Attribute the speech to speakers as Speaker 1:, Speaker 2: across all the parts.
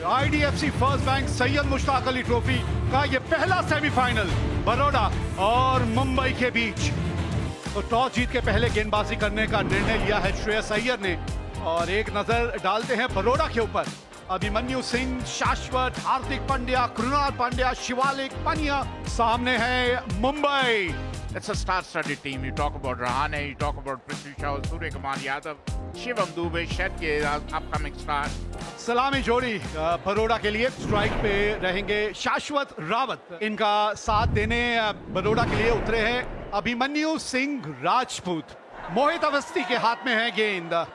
Speaker 1: IDFC first bank Syed Mushtaq Ali trophy का ये पहला सेमीफाइनल बड़ौदा और मुंबई के बीच। तो टॉस जीत के पहले गेंदबाजी करने का निर्णय लिया है श्रेयस अय्यर ने। और एक नजर डालते हैं बड़ौदा के ऊपर। अभिमन्यु सिंह, शाश्वत, हार्दिक पांड्या, कृणाल पांड्या, शिवालिक, पनिया। सामने है Mumbai.
Speaker 2: It's a star-studded team. You talk about Rahane, you talk about Prithvi Shaw, Surya Kumar Yadav, Shivam Dubey, Shetty, upcoming star.
Speaker 1: सलामी जोड़ी बड़ौदा के लिए। स्ट्राइक पे रहेंगे शाश्वत रावत। इनका साथ देने बड़ौदा के लिए उतरे हैं अभिमन्यु सिंह राजपूत। मोहित अवस्थी के हाथ में है गेंद।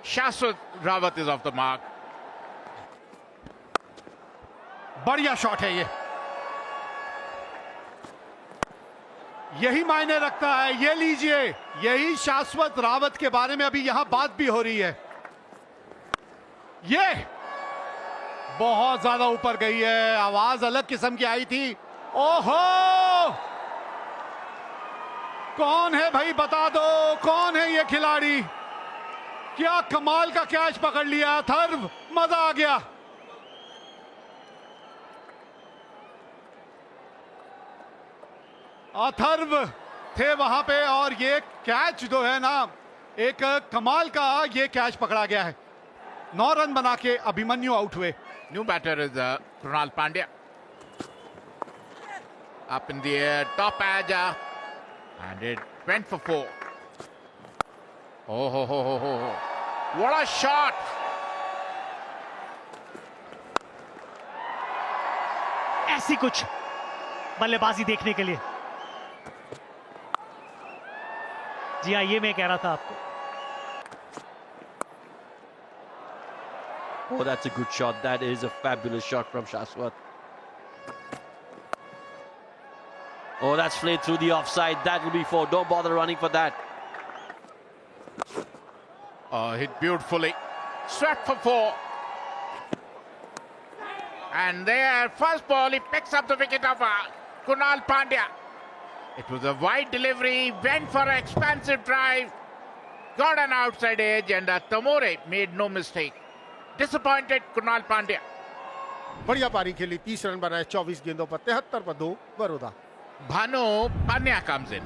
Speaker 2: Shashwat Rawat is off the mark.
Speaker 1: बढ़िया शॉट है ये। यही मायने रखता है। ये लीजिए, यही शाश्वत रावत के बारे में अभी यहां बात भी हो रही है। ये बहुत ज्यादा ऊपर गई है। आवाज अलग किस्म की आई थी। ओहो, कौन है भाई, बता दो कौन है ये खिलाड़ी। क्या कमाल का कैच पकड़ लिया। अथर्व, मजा आ गया। अथर्व थे वहां पे और ये कैच जो है ना, एक कमाल का ये कैच पकड़ा गया है। 9 रन बना के अभिमन्यु आउट हुए।
Speaker 2: New batter is Krunal Pandya. Up in the air, top edge, and it went for 4. Oh, ho, ho, ho, ho. What a shot!
Speaker 3: ऐसी कुछ बल्लेबाजी देखने के लिए। जी हाँ, ये मैं कह रहा था आपको।
Speaker 4: Oh, that's a good shot. That is a fabulous shot from Shashwat. Oh, that's played through the offside. That will be 4. Don't bother running for that.
Speaker 2: Hit beautifully. Swept for 4. And there, first ball, he picks up the wicket of Krunal Pandya. It was a wide delivery, went for an expansive drive, got an outside edge, and Tamore made no mistake. Disappointed Krunal Pandya.
Speaker 5: बढ़िया पारी खेली। 30 run बनाए 24 गेंदों पर। 73 पर 2 Baroda.
Speaker 2: Bhanu Pandya comes in.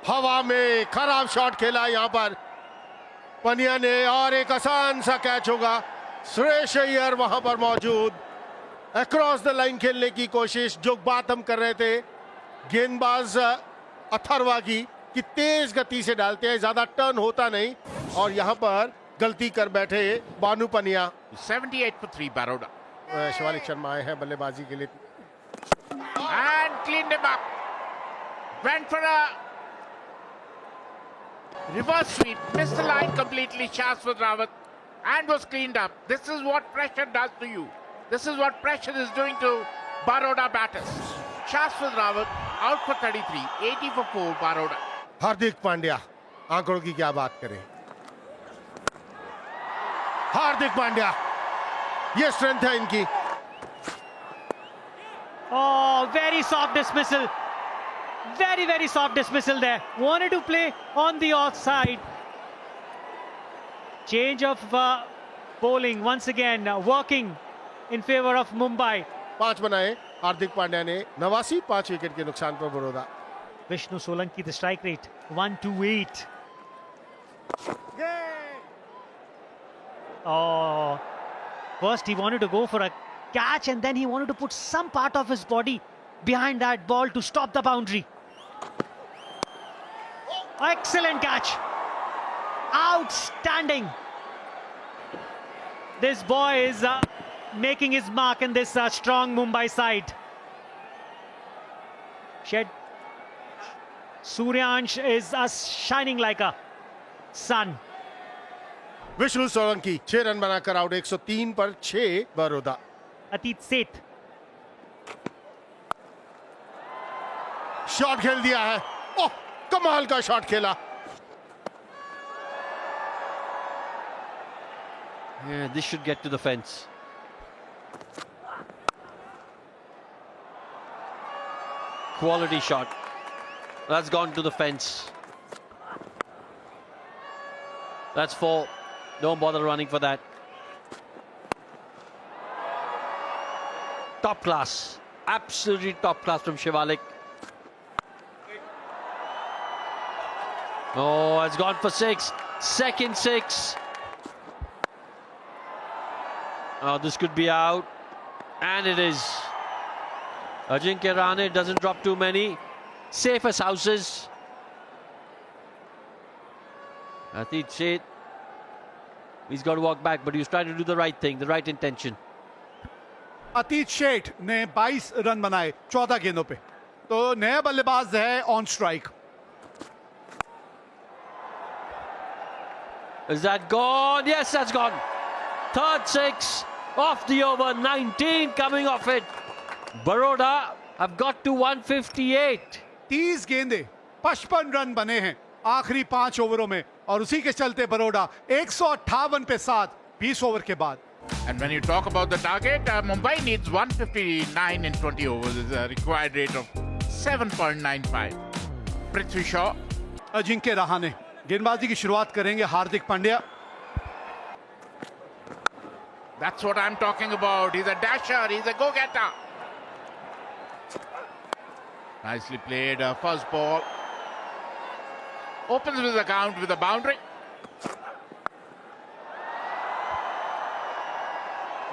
Speaker 5: हवा में खराब शॉट खेला यहाँ पर पनिया ने और एक आसान सा कैच होगा। श्रेयस अय्यर वहां पर मौजूद। अक्रॉस द लाइन खेलने की कोशिश, जो बात हम कर रहे थे गेंदबाज अथर्वा की, कि तेज गति से डालते हैं, ज्यादा टर्न होता नहीं, और यहां पर गलती कर बैठे बानू पनिया।
Speaker 2: 78 for 3 Baroda.
Speaker 5: शिवालिक शर्मा आए हैं बल्लेबाजी के लिए।
Speaker 2: And cleaned him up. Went for a reverse sweep. Missed the line completely, Shashwat Rawat. And was cleaned up. This is what pressure does to you. This is what pressure is doing to Baroda batters. Shashwat Rawat out for 33. 80 for 4 Baroda.
Speaker 5: Hardik Pandya, आंकड़ों की क्या बात करें। हार्दिक पांड्या, ये strength है इनकी।
Speaker 3: Oh, very soft dismissal. Very, very soft dismissal there. Wanted to play on the offside. Change of bowling once again, working in favor of Mumbai.
Speaker 5: 5 बनाए हार्दिक पांड्या ने। 89, 5 विकेट के नुकसान पर Baroda.
Speaker 3: Vishnu Solanki, the strike rate 128. Oh, first he wanted to go for a catch and then he wanted to put some part of his body behind that ball to stop the boundary. Excellent catch. Outstanding. This boy is making his mark in this strong Mumbai side. Suryansh is shining like a sun.
Speaker 5: Vishnu Solanki 6 run बनाकर out. 103 पर 6 Baroda.
Speaker 3: Atit Seth.
Speaker 5: Shot खेल दिया है। ओह, कमाल का shot खेला।
Speaker 4: Yeah, this should get to the fence. Quality shot. That's gone to the fence. That's 4. Don't bother running for that. Top class. Absolutely top class from Shivalik. Oh, it's gone for 6. Second 6. Oh, this could be out. And it is. Ajinkya Rahane doesn't drop too many. Safe as houses. Atit Sheth. He's got to walk back, but he was trying to do the right thing, the right intention.
Speaker 1: अतीत शेठ ने 22 run बनाए 14 गेंदों पे, तो नया बल्लेबाज है on strike.
Speaker 4: Is that gone? Yes, that's gone. Third 6 off the over. 19 coming off it. Baroda have got to 158.
Speaker 1: 30 गेंदे 55 रन बने हैं आखिरी 5 ओवरों में, और उसी के चलते बरोडा 158 पे 7 20 ओवर के बाद.
Speaker 2: And when you talk about the target, Mumbai needs 159 in 20 overs. It's a required rate of 7.95. Prithvi Shaw.
Speaker 1: Ajinkya Rahane गेंदबाजी की शुरुआत करेंगे. Hardik Pandya.
Speaker 2: That's what I'm talking about. He's a dasher. He's a go-getter. Nicely played. First ball. Opens his account with a boundary.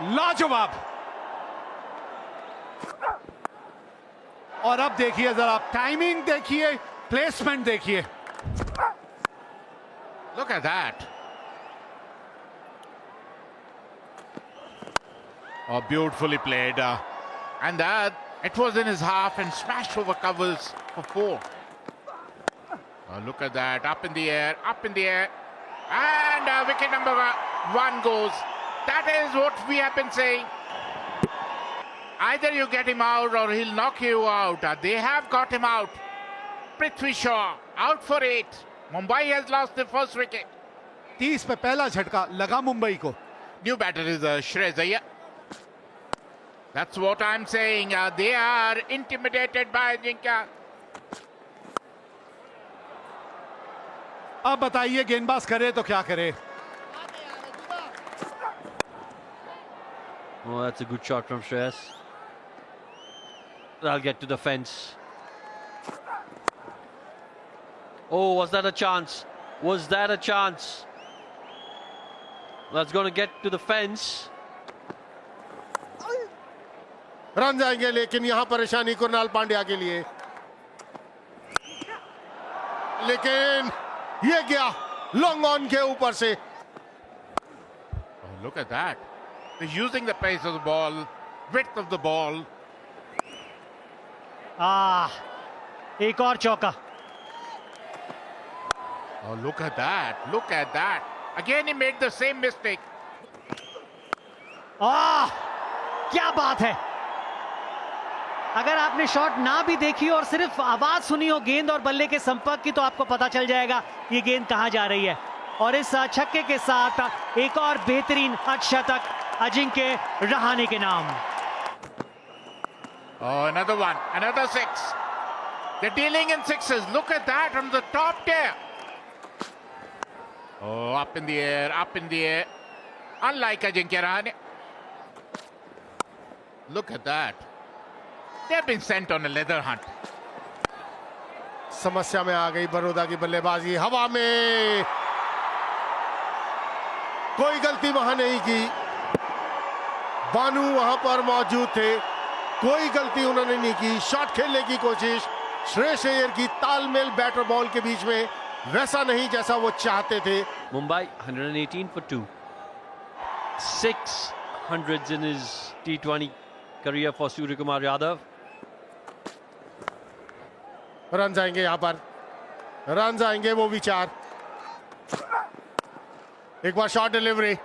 Speaker 1: लाजवाब. और अब देखिए जरा, timing देखिए, प्लेसमेंट देखिए.
Speaker 2: Look at that. Oh, beautifully played. And that, it was in his half and smashed over covers for 4. Oh, look at that. Up in the air, up in the air. And wicket number 1 goes. That is what we have been saying. Either you get him out or he'll knock you out. They have got him out. Prithvi Shaw out for 8. Mumbai has lost the first wicket.
Speaker 1: 30 पे पहला झटका लगा मुंबई को.
Speaker 2: New batter is Shreyas Iyer. That's what I'm saying. They are intimidated by Ajinkya.
Speaker 1: अब बताइए गेंदबाज करे तो क्या करे.
Speaker 4: Oh, that's a good shot from Shreyas. That'll get to the fence. Oh, was that a chance? Was that a chance? That's going to get to the fence.
Speaker 5: Run जाएंगे, लेकिन यहां परेशानी कुणाल पांड्या के लिए. लेकिन ये गया लॉन्ग ऑन के ऊपर से.
Speaker 2: Oh, look at that. They're using the pace of the ball, width of the ball.
Speaker 3: एक और चौका.
Speaker 2: Oh, look at that. Look at that. Again, he made the same mistake.
Speaker 3: क्या बात है. अगर आपने शॉट ना भी देखी और सिर्फ आवाज सुनी हो गेंद और बल्ले के संपर्क की, तो आपको पता चल जाएगा ये गेंद कहां जा रही है. और इस छक्के के साथ एक और बेहतरीन अर्धशतक अजिंक्य रहाणे के नाम.
Speaker 2: Oh, another one. Another 6. They're dealing in 6s. Look at that from the top there. Oh, up in the air, up in the air. Unlike Ajinkya Rahane. Look at that. They've been sent on a leather hunt.
Speaker 5: समस्या में आ गई बड़ौदा की बल्लेबाजी. हवा में कोई गलती वहां नहीं की. बानू वहां पर मौजूद थे, कोई गलती उन्होंने नहीं की. शॉट खेलने की कोशिश श्रेयस अय्यर की. तालमेल बैटर बॉल के बीच में वैसा नहीं जैसा वो चाहते थे.
Speaker 4: Mumbai 118 for 2. 600s in his T20 career for Surya Kumar Yadav.
Speaker 5: Run जाएंगे यहां पर, रन जाएंगे वो विचार. एक बार शॉट डिलीवरी,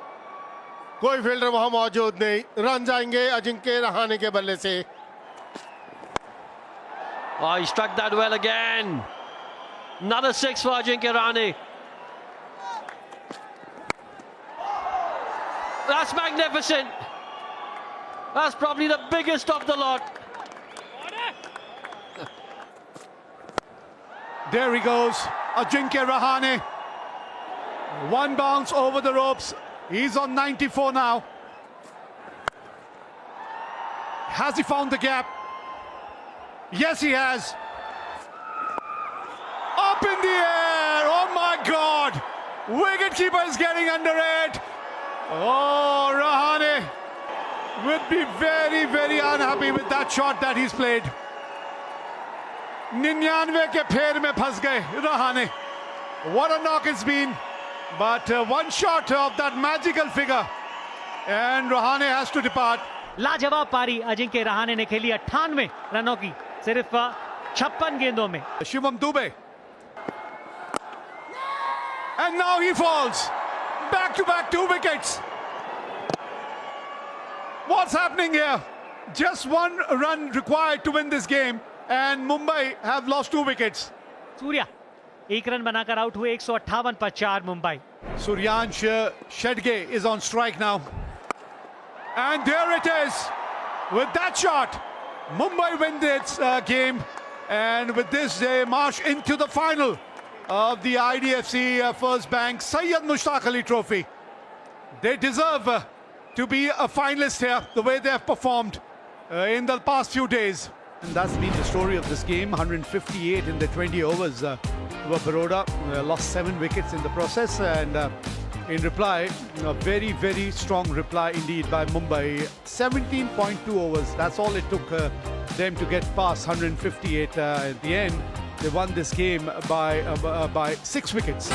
Speaker 5: कोई फील्डर वहां मौजूद नहीं. रन जाएंगे अजिंक्य रहाणे के बल्ले से.
Speaker 4: Oh, he struck that well again. Another 6 for Ajinkya Rahane. That's magnificent. That's probably the biggest of the lot.
Speaker 1: There he goes, Ajinkya Rahane. One bounce over the ropes. He's on 94 now. Has he found the gap? Yes, he has. Up in the air. Oh my God. Wicketkeeper is getting under it. Oh, Rahane would be very, very unhappy with that shot that he's played. 99 के फेर में फंस गए Rahane. What a knock it's been. But one shot of that magical figure. And Rahane has to depart.
Speaker 3: लाजवाब पारी अजिंक्य रहाणे ने खेली 98 रनों की सिर्फ 56 गेंदों में.
Speaker 1: Shivam Dube. And now he falls. Back to back 2 wickets. What's happening here? Just 1 run required to win this game. And Mumbai have lost 2 wickets.
Speaker 3: Surya 1 run बनाकर आउट हुए. 158 पर 4 Mumbai.
Speaker 1: Suryansh Shedge is on strike now. And there it is. With that shot, Mumbai win this game. And with this, they march into the final of the IDFC First Bank Syed Mushtaq Ali Trophy. They deserve to be a finalist here, the way they have performed in the past few days. And that's been the story of this game. 158 in the 20 overs. Baroda lost 7 wickets in the process, and in reply, a very, very strong reply indeed by Mumbai. 17.2 overs, that's all it took them to get past 158. At the end, they won this game by 6 wickets.